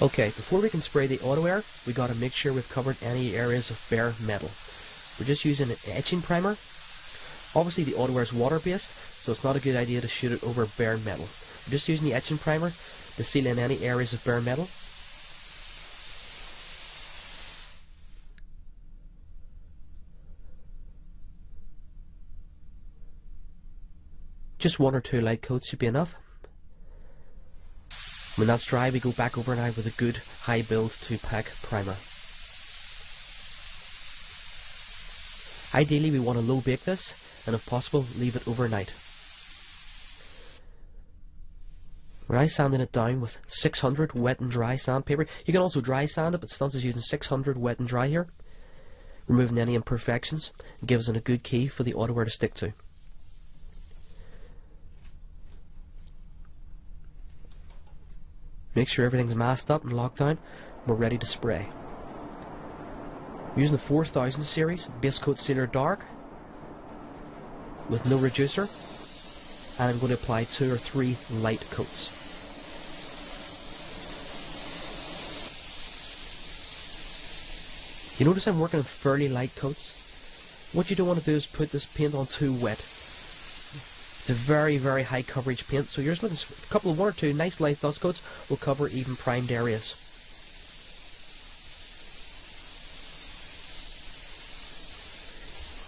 Okay, before we can spray the auto air, we got to make sure we've covered any areas of bare metal. We're just using an etching primer. Obviously the auto air is water based, so it's not a good idea to shoot it over bare metal. We're just using the etching primer to seal in any areas of bare metal. Just 1 or 2 light coats should be enough. When that's dry, we go back overnight with a good high build 2-pack primer. Ideally we want to low bake this, and if possible leave it overnight. We're now sanding it down with 600 wet and dry sandpaper. You can also dry sand it, but Stunts is using 600 wet and dry here, removing any imperfections and gives it a good key for the auto air to stick to. Make sure everything's masked up and locked down. We're ready to spray. I'm using the 4000 series base coat sealer dark with no reducer, and I'm going to apply 2 or 3 light coats. You notice I'm working on fairly light coats. What you don't want to do is put this paint on too wet. It's a very, very high coverage paint, so you're just looking for a couple of 1 or 2 nice light dust coats will cover even primed areas.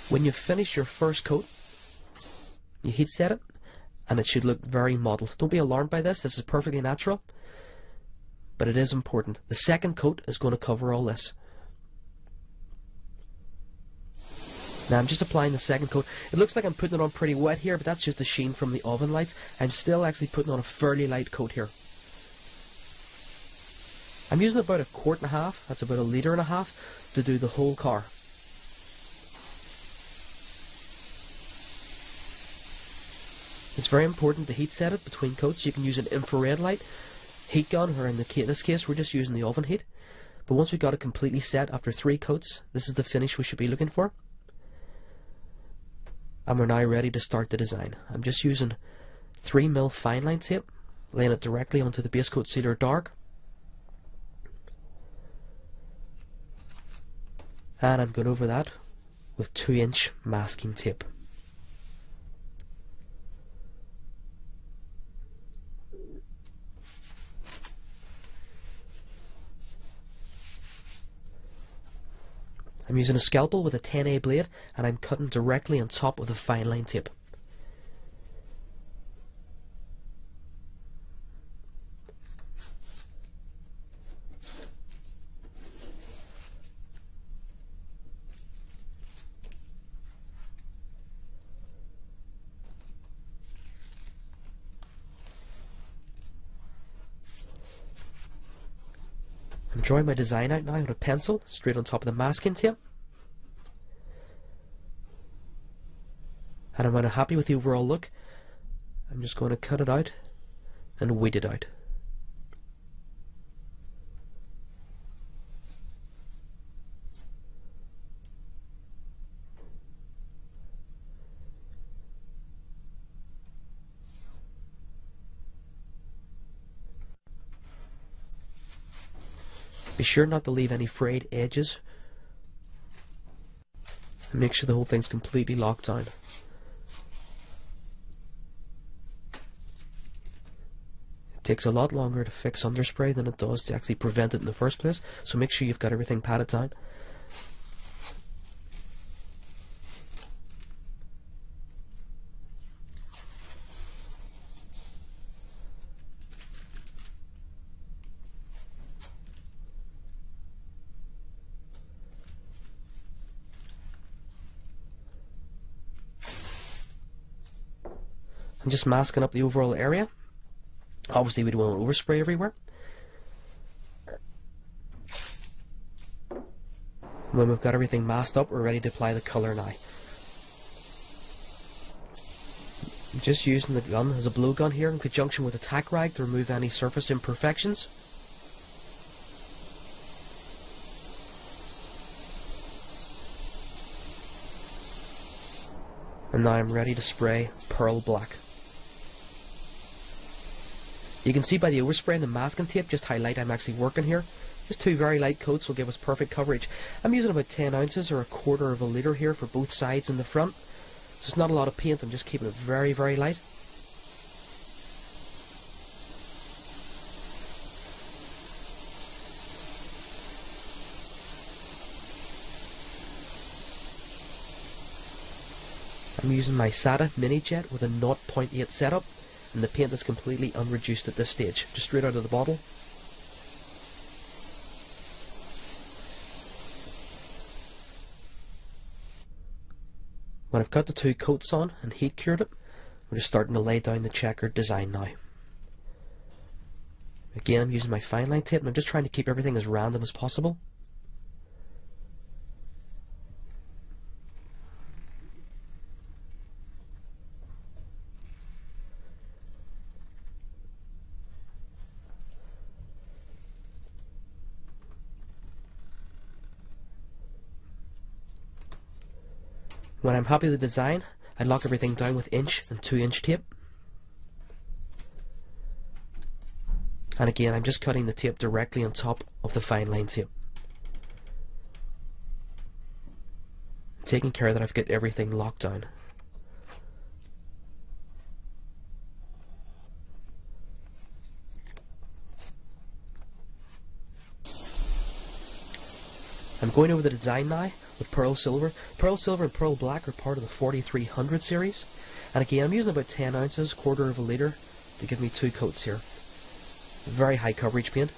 When you finish your first coat, you heat set it, and it should look very mottled. Don't be alarmed by this. This is perfectly natural, but it is important. The second coat is going to cover all this. Now I'm just applying the second coat. It looks like I'm putting it on pretty wet here, but that's just the sheen from the oven lights. I'm still actually putting on a fairly light coat here. I'm using about 1.5 quarts, that's about 1.5 liters, to do the whole car. It's very important to heat set it between coats. You can use an infrared light, heat gun, or in this case we're just using the oven heat. But once we've got it completely set after 3 coats, this is the finish we should be looking for. And we're now ready to start the design. I'm just using 3mm fine line tape, laying it directly onto the base coat sealer dark. And I'm going over that with 2-inch masking tape. I'm using a scalpel with a 10A blade, and I'm cutting directly on top of the fine line tape. I'm drawing my design out now with a pencil straight on top of the masking tape. And when I'm happy with the overall look, I'm just going to cut it out and weed it out. Be sure not to leave any frayed edges, and make sure the whole thing's completely locked down. It takes a lot longer to fix underspray than it does to actually prevent it in the first place, so make sure you've got everything patted down. I'm just masking up the overall area. Obviously we don't want to overspray everywhere. When we've got everything masked up, we're ready to apply the colour now. I'm just using the gun as a blow gun here in conjunction with a tack rag to remove any surface imperfections. And now I'm ready to spray pearl black. You can see by the overspray and the masking tape just how light I'm actually working here. Just two very light coats will give us perfect coverage. I'm using about 10 ounces or a quarter of a litre here for both sides and the front. So it's not a lot of paint, I'm just keeping it very, very light. I'm using my SATA mini jet with a 0.8 setup, and the paint is completely unreduced at this stage, just straight out of the bottle. When I've got the two coats on and heat cured it, we're just starting to lay down the checkered design now. Again, I'm using my fine line tape and I'm just trying to keep everything as random as possible. When I'm happy with the design, I lock everything down with inch and 2-inch tape. And again, I'm just cutting the tape directly on top of the fine line tape. Taking care that I've got everything locked down. I'm going over the design now with pearl silver. Pearl silver and pearl black are part of the 4300 series. And again, I'm using about 10 ounces, quarter of a litre, to give me two coats here. Very high coverage paint.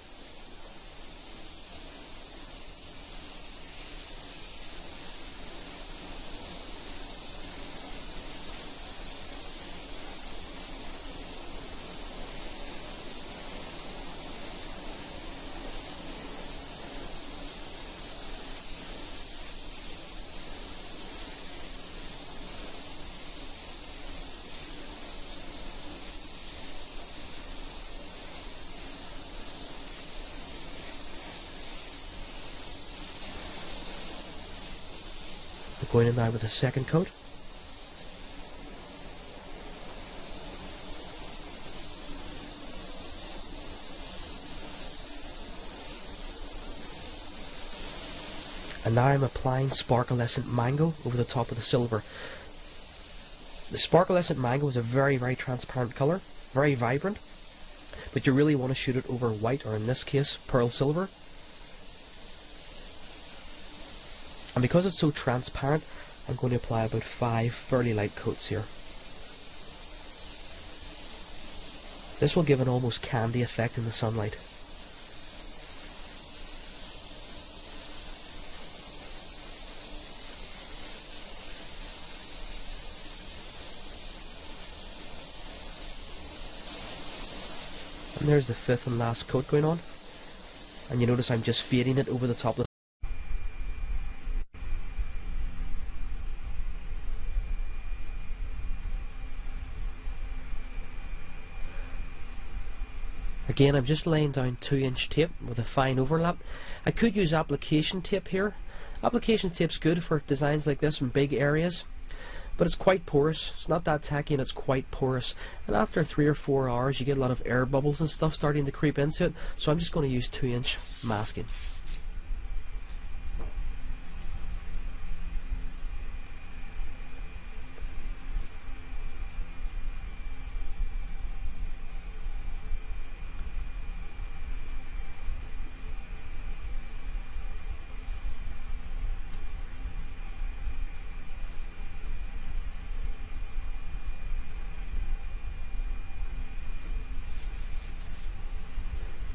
Going in now with a second coat. And now I'm applying sparklescent mango over the top of the silver. The sparklescent mango is a very, very transparent colour, very vibrant, but you really want to shoot it over white, or in this case, pearl silver. And because it's so transparent, I'm going to apply about 5 fairly light coats here. This will give an almost candy effect in the sunlight. And there's the fifth and last coat going on. And you notice I'm just fading it over the top of the Again, I'm just laying down 2-inch tape with a fine overlap. I could use application tape here. Application tape's good for designs like this in big areas, but it's quite porous. It's not that tacky and it's quite porous. And after 3 or 4 hours, you get a lot of air bubbles and stuff starting to creep into it. So I'm just going to use 2-inch masking.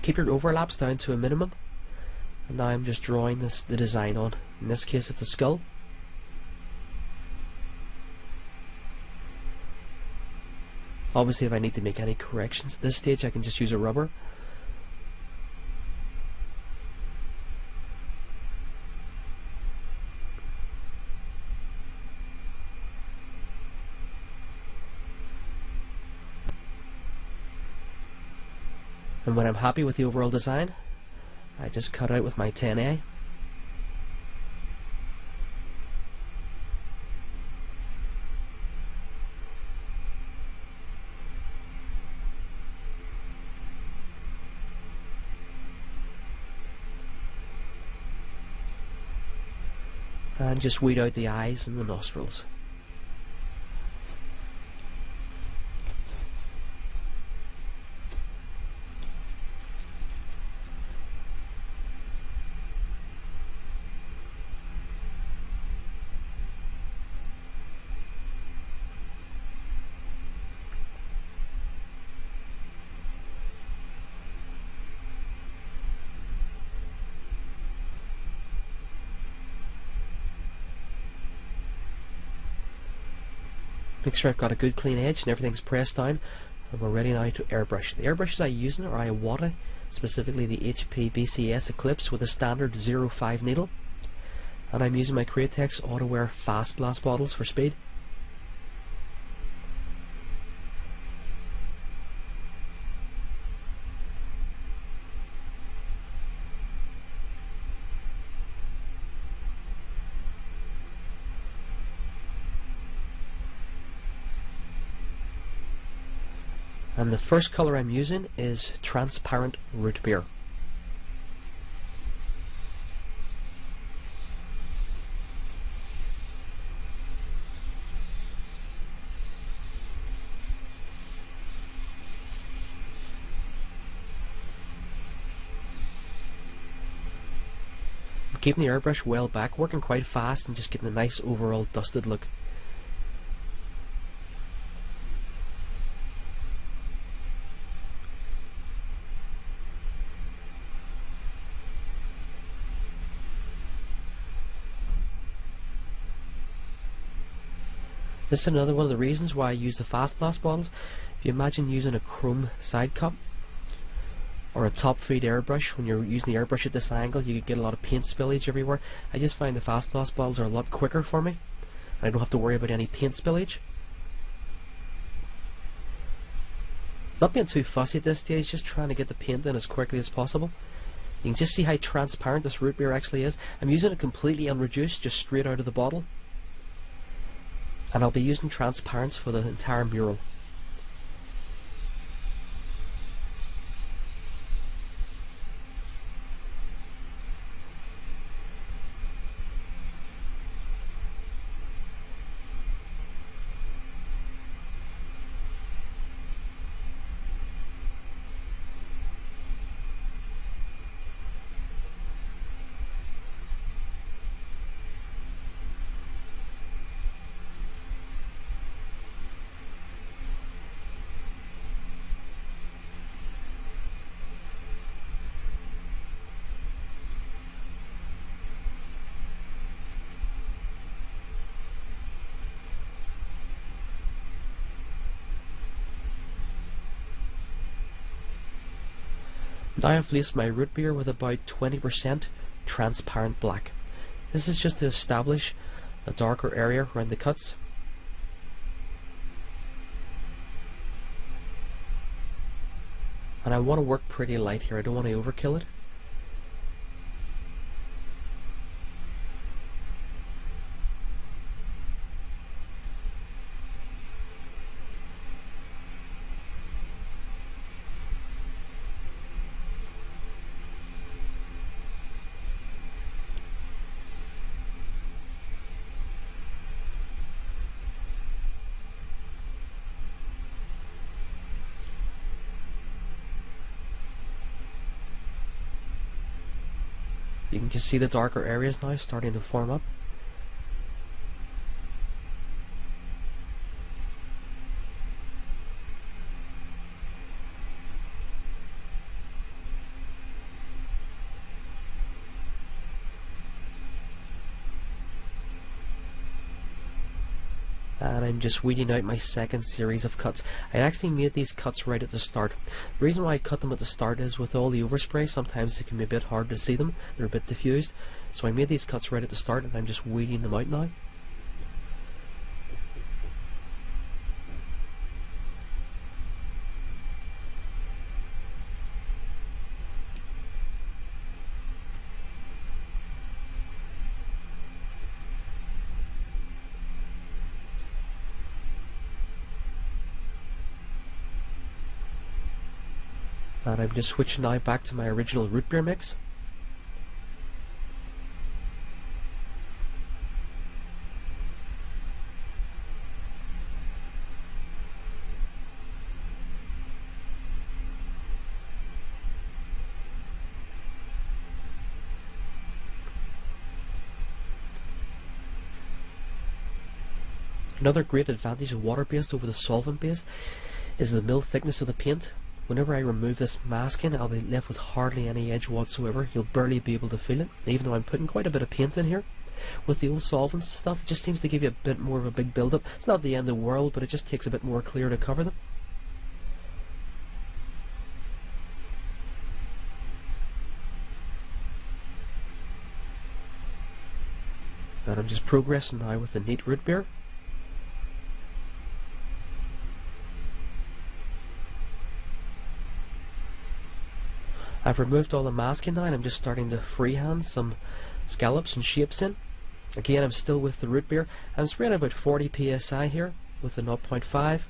Keep your overlaps down to a minimum. And now I'm just drawing the design on. In this case it's a skull. Obviously if I need to make any corrections at this stage I can just use a rubber. And when I'm happy with the overall design, I just cut out with my 10A. and just weed out the eyes and the nostrils. Make sure I've got a good clean edge and everything's pressed down, and we're ready now to airbrush. The airbrushes I use are Iwata, specifically the HP BCS Eclipse with a standard 0.5 needle, and I'm using my Cratex AutoWear Fast Blast bottles for speed. And the first colour I'm using is transparent root beer. I'm keeping the airbrush well back, working quite fast and just getting a nice overall dusted look. This is another one of the reasons why I use the Fast Blast bottles. If you imagine using a chrome side cup or a top feed airbrush, when you're using the airbrush at this angle you could get a lot of paint spillage everywhere. I just find the Fast Blast bottles are a lot quicker for me, and I don't have to worry about any paint spillage. Not being too fussy at this stage, just trying to get the paint in as quickly as possible. You can just see how transparent this root beer actually is. I'm using it completely unreduced, just straight out of the bottle. And I'll be using transparents for the entire mural. Now I've laced my root beer with about 20% transparent black. This is just to establish a darker area around the cuts. And I want to work pretty light here, I don't want to overkill it. You can just see the darker areas now starting to form up. And I'm just weeding out my second series of cuts. I actually made these cuts right at the start. The reason why I cut them at the start is with all the overspray, sometimes it can be a bit hard to see them. They're a bit diffused. So I made these cuts right at the start and I'm just weeding them out now. And I'm just switching now back to my original root beer mix. Another great advantage of water-based over the solvent-based is the mill thickness of the paint. Whenever I remove this masking, I'll be left with hardly any edge whatsoever. You'll barely be able to feel it, even though I'm putting quite a bit of paint in here. With the old solvents stuff, it just seems to give you a bit more of a big build-up. It's not the end of the world, but it just takes a bit more clear to cover them. And I'm just progressing now with the neat root beer. I've removed all the masking now, and I'm just starting to freehand some scallops and shapes in. Again, I'm still with the root beer. I'm spraying about 40 psi here with the 0.5.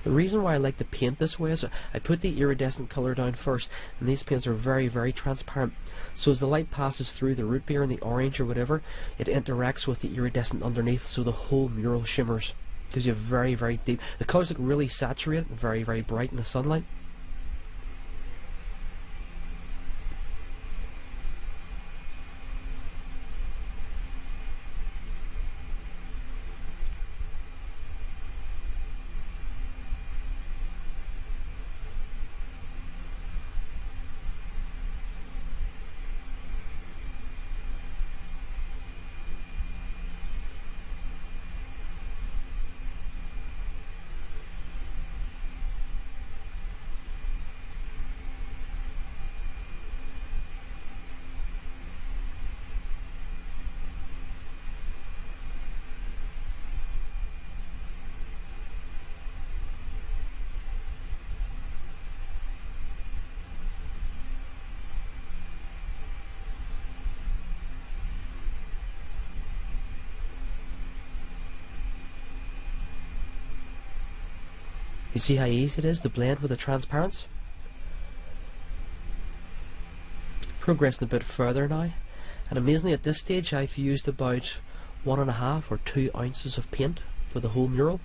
The reason why I like to paint this way is I put the iridescent colour down first, and these paints are very, very transparent. So as the light passes through the root beer and the orange or whatever, it interacts with the iridescent underneath, so the whole mural shimmers. Gives you a very, very deep... The colours look really saturated, very, very bright in the sunlight. You see how easy it is to blend with the transparents? Progressing a bit further now, and amazingly at this stage I've used about 1.5 or 2 ounces of paint for the whole mural.